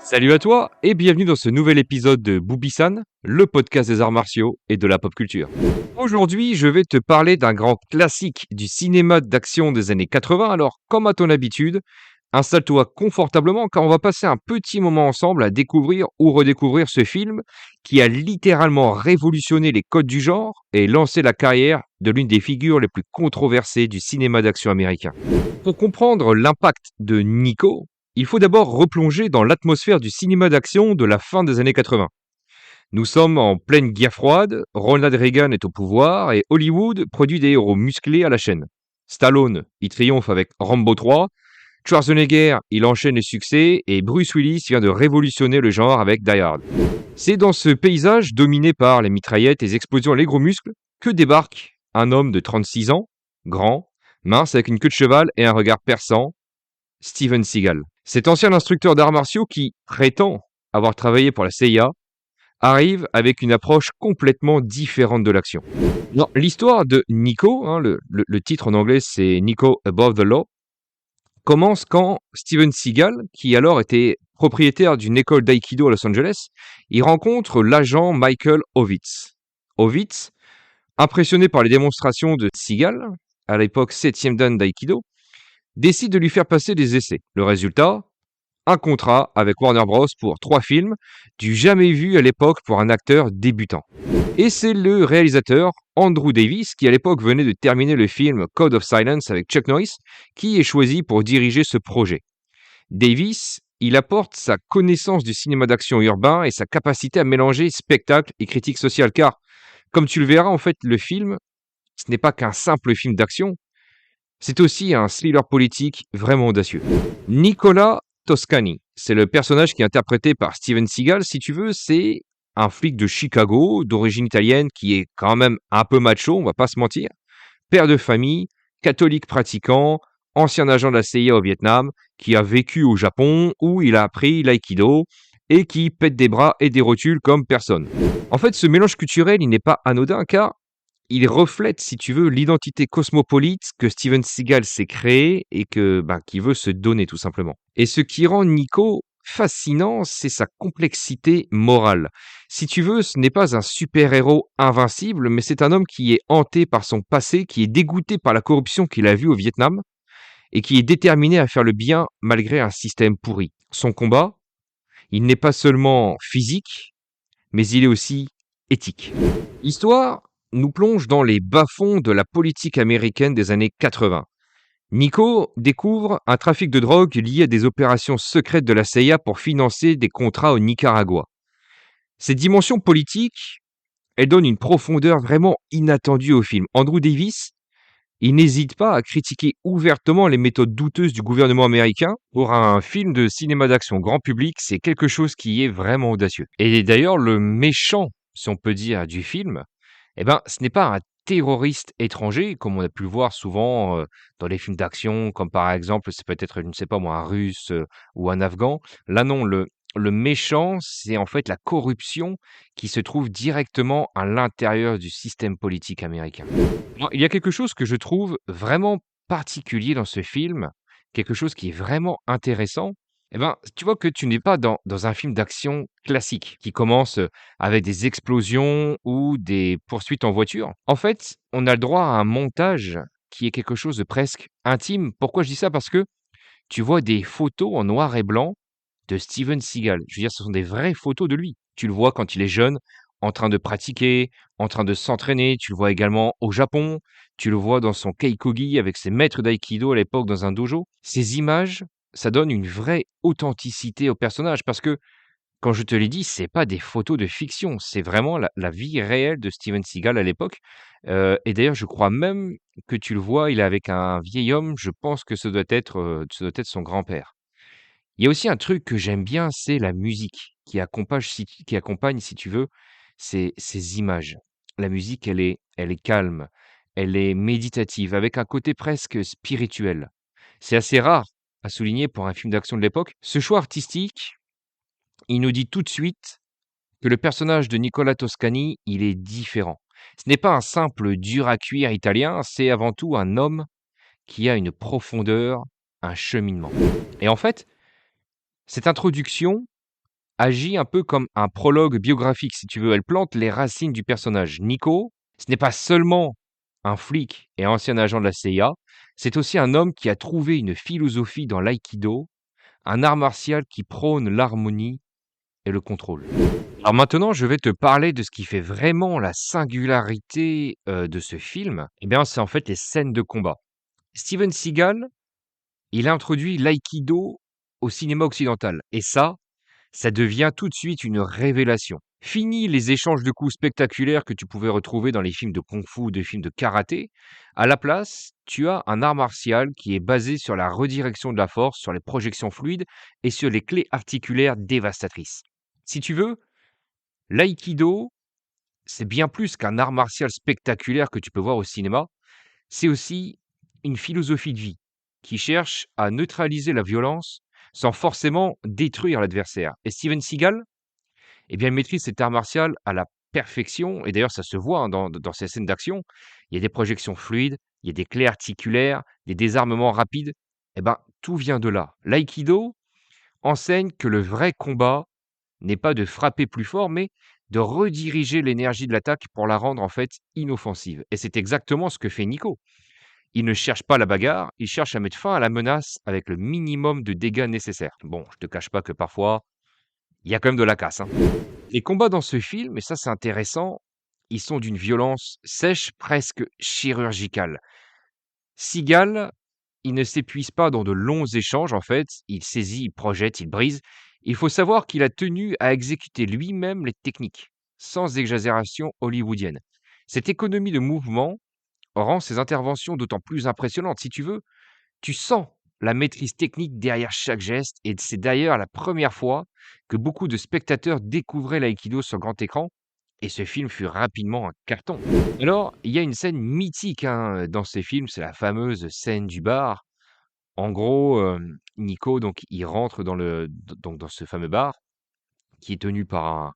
Salut à toi et bienvenue dans ce nouvel épisode de Boobisan, le podcast des arts martiaux et de la pop culture. Aujourd'hui, je vais te parler d'un grand classique du cinéma d'action des années 80. Alors, comme à ton habitude, installe-toi confortablement car on va passer un petit moment ensemble à découvrir ou redécouvrir ce film qui a littéralement révolutionné les codes du genre et lancé la carrière de l'une des figures les plus controversées du cinéma d'action américain. Pour comprendre l'impact de Nico, il faut d'abord replonger dans l'atmosphère du cinéma d'action de la fin des années 80. Nous sommes en pleine guerre froide, Ronald Reagan est au pouvoir et Hollywood produit des héros musclés à la chaîne. Stallone, il triomphe avec Rambo 3, Schwarzenegger, il enchaîne les succès et Bruce Willis vient de révolutionner le genre avec Die Hard. C'est dans ce paysage dominé par les mitraillettes, les explosions et les gros muscles que débarque un homme de 36 ans, grand, mince avec une queue de cheval et un regard perçant, Steven Seagal. Cet ancien instructeur d'arts martiaux qui prétend avoir travaillé pour la CIA arrive avec une approche complètement différente de l'action. L'histoire de Nico, le titre en anglais c'est Nico Above the Law, commence quand Steven Seagal, qui alors était propriétaire d'une école d'aïkido à Los Angeles, il rencontre l'agent Michael Ovitz. Ovitz, impressionné par les démonstrations de Seagal, à l'époque 7e dan d'aïkido, décide de lui faire passer des essais. Le résultat, un contrat avec Warner Bros pour 3 films, du jamais vu à l'époque pour un acteur débutant. Et c'est le réalisateur Andrew Davis, qui à l'époque venait de terminer le film Code of Silence avec Chuck Norris, qui est choisi pour diriger ce projet. Davis, il apporte sa connaissance du cinéma d'action urbain et sa capacité à mélanger spectacle et critique sociale, car, comme tu le verras, en fait, le film, ce n'est pas qu'un simple film d'action, c'est aussi un thriller politique vraiment audacieux. Nicola Toscani, c'est le personnage qui est interprété par Steven Seagal, si tu veux, c'est un flic de Chicago, d'origine italienne, qui est quand même un peu macho, on va pas se mentir, père de famille, catholique pratiquant, ancien agent de la CIA au Vietnam, qui a vécu au Japon, où il a appris l'aïkido, et qui pète des bras et des rotules comme personne. En fait, ce mélange culturel, il n'est pas anodin, car il reflète, si tu veux, l'identité cosmopolite que Steven Seagal s'est créée et qui veut se donner tout simplement. Et ce qui rend Nico fascinant, c'est sa complexité morale. Si tu veux, ce n'est pas un super-héros invincible, mais c'est un homme qui est hanté par son passé, qui est dégoûté par la corruption qu'il a vue au Vietnam et qui est déterminé à faire le bien malgré un système pourri. Son combat, il n'est pas seulement physique, mais il est aussi éthique. L'histoire nous plonge dans les bas-fonds de la politique américaine des années 80. Nico découvre un trafic de drogue lié à des opérations secrètes de la CIA pour financer des contrats au Nicaragua. Cette dimension politique, elle donne une profondeur vraiment inattendue au film. Andrew Davis, il n'hésite pas à critiquer ouvertement les méthodes douteuses du gouvernement américain. Pour un film de cinéma d'action grand public, c'est quelque chose qui est vraiment audacieux. Et d'ailleurs, le méchant, si on peut dire, du film, ce n'est pas un terroriste étranger, comme on a pu le voir souvent dans les films d'action, comme par exemple, c'est peut-être, je ne sais pas moi, un russe ou un afghan. Là, non, le méchant, c'est en fait la corruption qui se trouve directement à l'intérieur du système politique américain. Alors, il y a quelque chose que je trouve vraiment particulier dans ce film, quelque chose qui est vraiment intéressant. Tu vois que tu n'es pas dans un film d'action classique qui commence avec des explosions ou des poursuites en voiture. En fait, on a le droit à un montage qui est quelque chose de presque intime. Pourquoi je dis ça? Parce que tu vois des photos en noir et blanc de Steven Seagal. Je veux dire, ce sont des vraies photos de lui. Tu le vois quand il est jeune, en train de pratiquer, en train de s'entraîner. Tu le vois également au Japon. Tu le vois dans son keikogi avec ses maîtres d'aïkido à l'époque dans un dojo. Ces images, ça donne une vraie authenticité au personnage parce que, quand je te l'ai dit, c'est pas des photos de fiction, c'est vraiment la vie réelle de Steven Seagal à l'époque. Et d'ailleurs, je crois même que tu le vois, il est avec un vieil homme, je pense que ce doit être son grand-père. Il y a aussi un truc que j'aime bien, c'est la musique qui accompagne, si tu veux, ces images. La musique, elle est calme, elle est méditative, avec un côté presque spirituel. C'est assez rare à souligner pour un film d'action de l'époque. Ce choix artistique, il nous dit tout de suite que le personnage de Nicola Toscani, il est différent. Ce n'est pas un simple dur à cuire italien, c'est avant tout un homme qui a une profondeur, un cheminement. Et en fait, cette introduction, agit un peu comme un prologue biographique, si tu veux. Elle plante les racines du personnage. Nico, ce n'est pas seulement un flic et ancien agent de la CIA, c'est aussi un homme qui a trouvé une philosophie dans l'aïkido, un art martial qui prône l'harmonie et le contrôle. Alors maintenant, je vais te parler de ce qui fait vraiment la singularité de ce film. Eh bien, c'est en fait les scènes de combat. Steven Seagal, il a introduit l'aïkido au cinéma occidental. Et ça devient tout de suite une révélation. Fini les échanges de coups spectaculaires que tu pouvais retrouver dans les films de kung-fu ou des films de karaté. À la place, tu as un art martial qui est basé sur la redirection de la force, sur les projections fluides et sur les clés articulaires dévastatrices. Si tu veux, l'aïkido, c'est bien plus qu'un art martial spectaculaire que tu peux voir au cinéma. C'est aussi une philosophie de vie qui cherche à neutraliser la violence sans forcément détruire l'adversaire. Et Steven Seagal, eh bien, il maîtrise cet art martial à la perfection. Et d'ailleurs, ça se voit hein, dans ces scènes d'action. Il y a des projections fluides, il y a des clés articulaires, des désarmements rapides. Eh ben, tout vient de là. L'aïkido enseigne que le vrai combat n'est pas de frapper plus fort, mais de rediriger l'énergie de l'attaque pour la rendre en fait inoffensive. Et c'est exactement ce que fait Nico. Il ne cherche pas la bagarre, il cherche à mettre fin à la menace avec le minimum de dégâts nécessaires. Bon, je te cache pas que parfois, il y a quand même de la casse, hein. Les combats dans ce film, et ça c'est intéressant, ils sont d'une violence sèche, presque chirurgicale. Seagal, il ne s'épuise pas dans de longs échanges en fait, il saisit, il projette, il brise. Il faut savoir qu'il a tenu à exécuter lui-même les techniques, sans exagération hollywoodienne. Cette économie de mouvement rend ses interventions d'autant plus impressionnantes. Si tu veux, tu sens la maîtrise technique derrière chaque geste et c'est d'ailleurs la première fois que beaucoup de spectateurs découvraient l'aïkido sur grand écran et ce film fut rapidement un carton. Alors, il y a une scène mythique hein, dans ces films, c'est la fameuse scène du bar. En gros, Nico, donc, il rentre donc, dans ce fameux bar qui est tenu par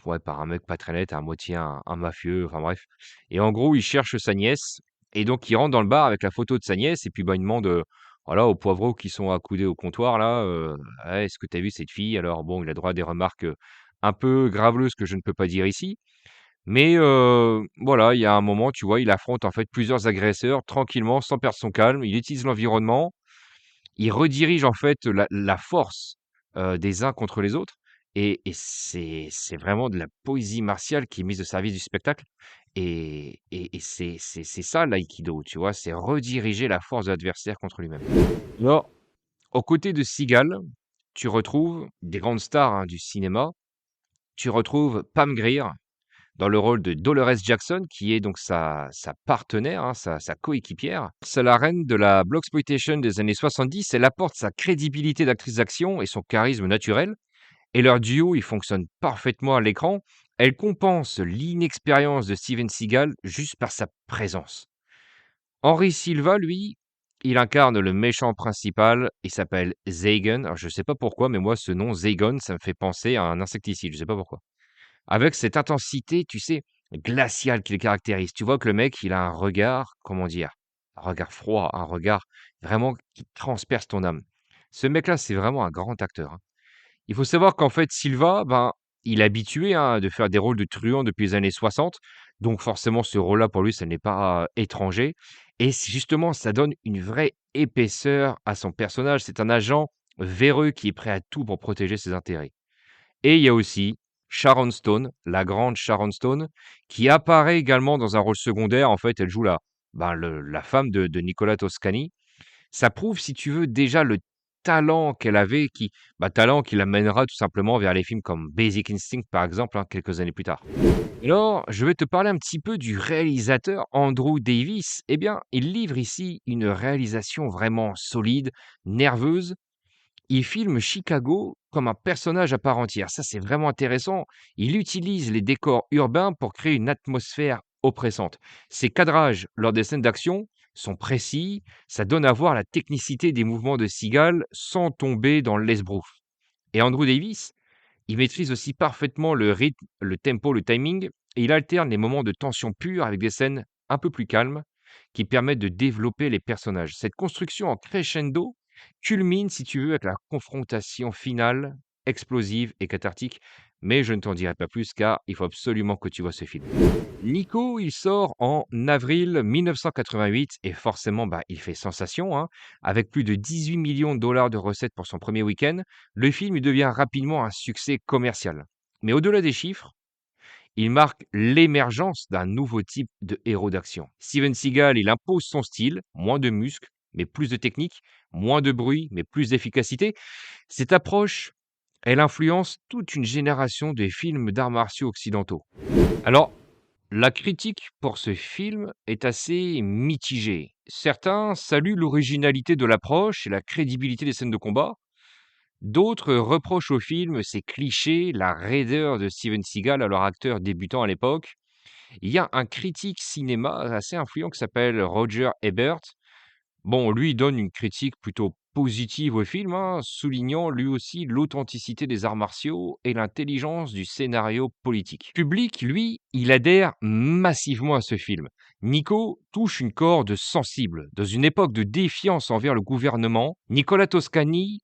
ouais, par un mec pas très net, à moitié un mafieux, enfin bref. Et en gros, il cherche sa nièce et donc il rentre dans le bar avec la photo de sa nièce et puis, bah, il demande, voilà, aux poivreaux qui sont accoudés au comptoir là, «Ouais, est-ce que tu as vu cette fille?» Alors bon, il a droit à des remarques, un peu graveleuses que je ne peux pas dire ici. Mais voilà, il y a un moment, tu vois, il affronte en fait plusieurs agresseurs tranquillement, sans perdre son calme. Il utilise l'environnement, il redirige en fait la force, des uns contre les autres et c'est vraiment de la poésie martiale qui est mise au service du spectacle et c'est ça l'aïkido, tu vois? C'est rediriger la force de l'adversaire contre lui-même. Alors, aux côtés de Seagal, tu retrouves des grandes stars, hein, du cinéma. Tu retrouves Pam Grier dans le rôle de Dolores Jackson, qui est donc sa partenaire, hein, sa coéquipière. C'est la reine de la Blaxploitation des années 70. Elle apporte sa crédibilité d'actrice d'action et son charisme naturel. Et leur duo, il fonctionne parfaitement à l'écran. Elle compense l'inexpérience de Steven Seagal juste par sa présence. Henry Silva, lui, il incarne le méchant principal. Il s'appelle Zagan. Alors, je ne sais pas pourquoi, mais moi, ce nom Zagan, ça me fait penser à un insecticide. Je ne sais pas pourquoi. Avec cette intensité, tu sais, glaciale qui le caractérise. Tu vois que le mec, il a un regard, comment dire? Un regard froid, un regard vraiment qui transperce ton âme. Ce mec-là, c'est vraiment un grand acteur, hein. Il faut savoir qu'en fait, Silva, ben, il est habitué, hein, de faire des rôles de truand depuis les années 60, donc forcément ce rôle-là pour lui, ça n'est pas étranger et c'est justement, ça donne une vraie épaisseur à son personnage. C'est un agent véreux qui est prêt à tout pour protéger ses intérêts. Et il y a aussi Sharon Stone, la grande Sharon Stone, qui apparaît également dans un rôle secondaire. En fait, elle joue la femme de Nicolas Toscani. Ça prouve, si tu veux, déjà le talent qu'elle avait, talent qui l'amènera tout simplement vers les films comme Basic Instinct, par exemple, hein, quelques années plus tard. Alors, je vais te parler un petit peu du réalisateur Andrew Davis. Eh bien, il livre ici une réalisation vraiment solide, nerveuse, il filme Chicago comme un personnage à part entière. Ça, c'est vraiment intéressant. Il utilise les décors urbains pour créer une atmosphère oppressante. Ses cadrages lors des scènes d'action sont précis. Ça donne à voir la technicité des mouvements de Seagal sans tomber dans l'esbrouf. Et Andrew Davis, il maîtrise aussi parfaitement le rythme, le tempo, le timing, et il alterne les moments de tension pure avec des scènes un peu plus calmes qui permettent de développer les personnages. Cette construction en crescendo culmine, si tu veux, avec la confrontation finale explosive et cathartique, mais je ne t'en dirai pas plus car il faut absolument que tu vois ce film. Nico, il sort en avril 1988 et forcément, il fait sensation, hein. Avec plus de 18 millions de dollars de recettes pour son premier week-end, le film il devient rapidement un succès commercial. Mais au-delà des chiffres, il marque l'émergence d'un nouveau type de héros d'action. Steven Seagal, il impose son style, moins de muscles, mais plus de technique, moins de bruit, mais plus d'efficacité. Cette approche, elle influence toute une génération de films d'arts martiaux occidentaux. Alors, la critique pour ce film est assez mitigée. Certains saluent l'originalité de l'approche et la crédibilité des scènes de combat. D'autres reprochent au film ses clichés, la raideur de Steven Seagal, alors acteur débutant à l'époque. Il y a un critique cinéma assez influent qui s'appelle Roger Ebert. Bon, lui, il donne une critique plutôt positive au film, hein, soulignant lui aussi l'authenticité des arts martiaux et l'intelligence du scénario politique. Le public, lui, il adhère massivement à ce film. Nico touche une corde sensible. Dans une époque de défiance envers le gouvernement, Nicola Toscani,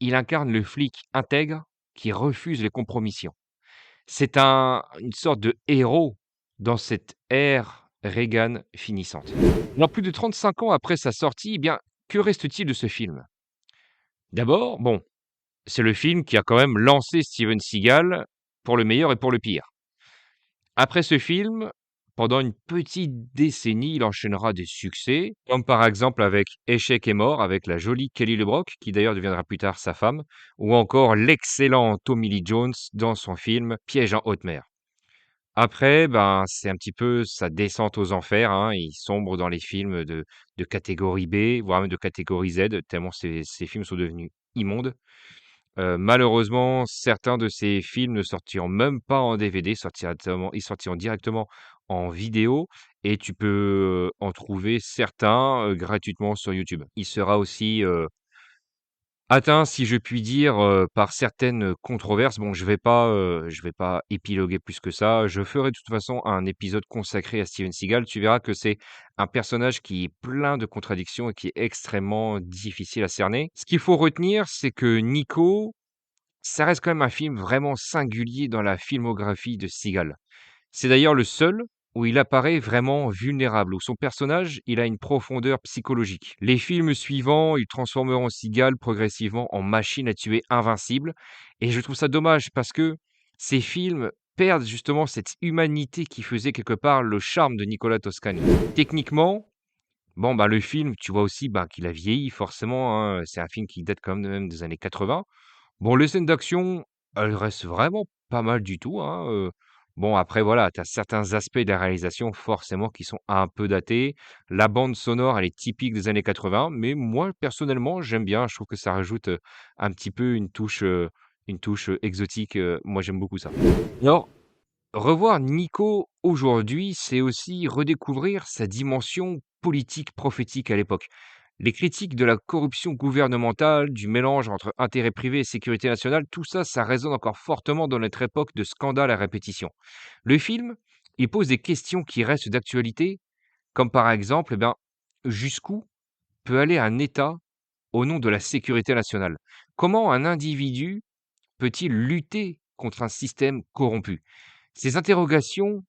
il incarne le flic intègre qui refuse les compromissions. C'est une sorte de héros dans cette ère Reagan finissante. Alors, plus de 35 ans après sa sortie, eh bien, que reste-t-il de ce film? D'abord, bon, c'est le film qui a quand même lancé Steven Seagal pour le meilleur et pour le pire. Après ce film, pendant une petite décennie, il enchaînera des succès, comme par exemple avec Échec et mort, avec la jolie Kelly LeBrock, qui d'ailleurs deviendra plus tard sa femme, ou encore l'excellent Tommy Lee Jones dans son film Piège en haute mer. Après, c'est un petit peu sa descente aux enfers, hein. Il sombre dans les films de catégorie B, voire même de catégorie Z, tellement ces films sont devenus immondes. Malheureusement, certains de ces films ne sortiront même pas en DVD, ils sortiront directement en vidéo et tu peux, en trouver certains, gratuitement sur YouTube. Il sera aussi, atteint, si je puis dire, par certaines controverses. Bon, je vais pas épiloguer plus que ça. Je ferai de toute façon un épisode consacré à Steven Seagal. Tu verras que c'est un personnage qui est plein de contradictions et qui est extrêmement difficile à cerner. Ce qu'il faut retenir, c'est que Nico, ça reste quand même un film vraiment singulier dans la filmographie de Seagal. C'est d'ailleurs le seul où il apparaît vraiment vulnérable, où son personnage, il a une profondeur psychologique. Les films suivants, ils transformeront Seagal progressivement en machine à tuer invincible. Et je trouve ça dommage parce que ces films perdent justement cette humanité qui faisait quelque part le charme de Nicolas Toscani. Techniquement, bon, le film, tu vois aussi qu'il a vieilli forcément, hein. C'est un film qui date quand même des années 80. Bon, les scènes d'action, elles restent vraiment pas mal du tout, hein, bon après voilà, tu as certains aspects de la réalisation forcément qui sont un peu datés. La bande sonore, elle est typique des années 80, mais moi personnellement, j'aime bien. Je trouve que ça rajoute, un petit peu une touche, exotique, moi j'aime beaucoup ça. Alors, revoir Nico aujourd'hui, c'est aussi redécouvrir sa dimension politique prophétique à l'époque. Les critiques de la corruption gouvernementale, du mélange entre intérêt privé et sécurité nationale, tout ça, ça résonne encore fortement dans notre époque de scandales à répétition. Le film, il pose des questions qui restent d'actualité, comme par exemple, jusqu'où peut aller un État au nom de la sécurité nationale? Comment un individu peut-il lutter contre un système corrompu? Ces interrogations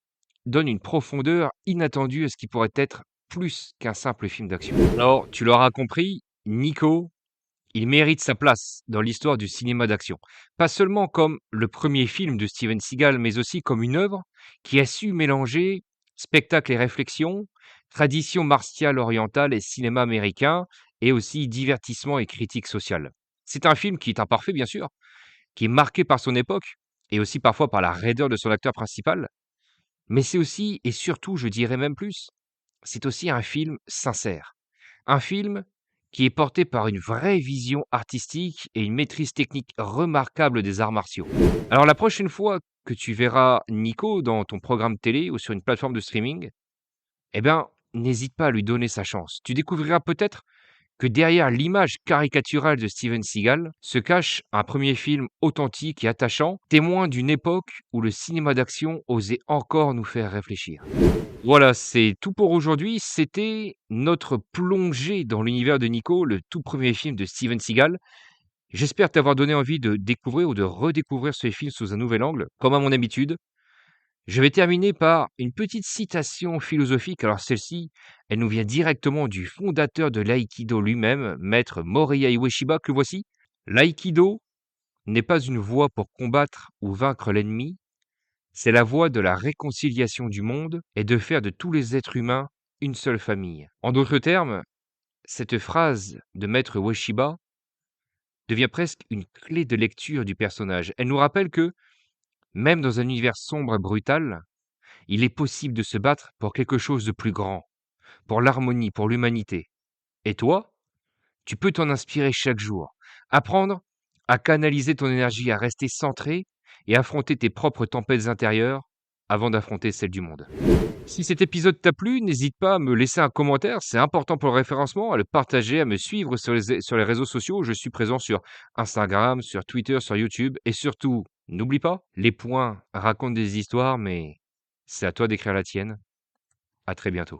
donnent une profondeur inattendue à ce qui pourrait être plus qu'un simple film d'action. Alors, tu l'auras compris, Nico, il mérite sa place dans l'histoire du cinéma d'action. Pas seulement comme le premier film de Steven Seagal, mais aussi comme une œuvre qui a su mélanger spectacle et réflexion, tradition martiale orientale et cinéma américain, et aussi divertissement et critique sociale. C'est un film qui est imparfait, bien sûr, qui est marqué par son époque et aussi parfois par la raideur de son acteur principal, mais c'est aussi et surtout, je dirais même plus, c'est aussi un film sincère. Un film qui est porté par une vraie vision artistique et une maîtrise technique remarquable des arts martiaux. Alors la prochaine fois que tu verras Nico dans ton programme télé ou sur une plateforme de streaming, n'hésite pas à lui donner sa chance. Tu découvriras peut-être que derrière l'image caricaturale de Steven Seagal se cache un premier film authentique et attachant, témoin d'une époque où le cinéma d'action osait encore nous faire réfléchir. Voilà, c'est tout pour aujourd'hui. C'était notre plongée dans l'univers de Nico, le tout premier film de Steven Seagal. J'espère t'avoir donné envie de découvrir ou de redécouvrir ce film sous un nouvel angle, comme à mon habitude. Je vais terminer par une petite citation philosophique. Alors celle-ci, elle nous vient directement du fondateur de l'aïkido lui-même, maître Morihei Ueshiba, que voici. L'aïkido n'est pas une voie pour combattre ou vaincre l'ennemi, c'est la voie de la réconciliation du monde et de faire de tous les êtres humains une seule famille. En d'autres termes, cette phrase de maître Ueshiba devient presque une clé de lecture du personnage. Elle nous rappelle que, même dans un univers sombre et brutal, il est possible de se battre pour quelque chose de plus grand, pour l'harmonie, pour l'humanité. Et toi, tu peux t'en inspirer chaque jour. Apprendre à canaliser ton énergie, à rester centré et affronter tes propres tempêtes intérieures avant d'affronter celles du monde. Si cet épisode t'a plu, n'hésite pas à me laisser un commentaire, c'est important pour le référencement, à le partager, à me suivre sur les réseaux sociaux. Je suis présent sur Instagram, sur Twitter, sur YouTube et surtout, n'oublie pas, les points racontent des histoires, mais c'est à toi d'écrire la tienne. À très bientôt.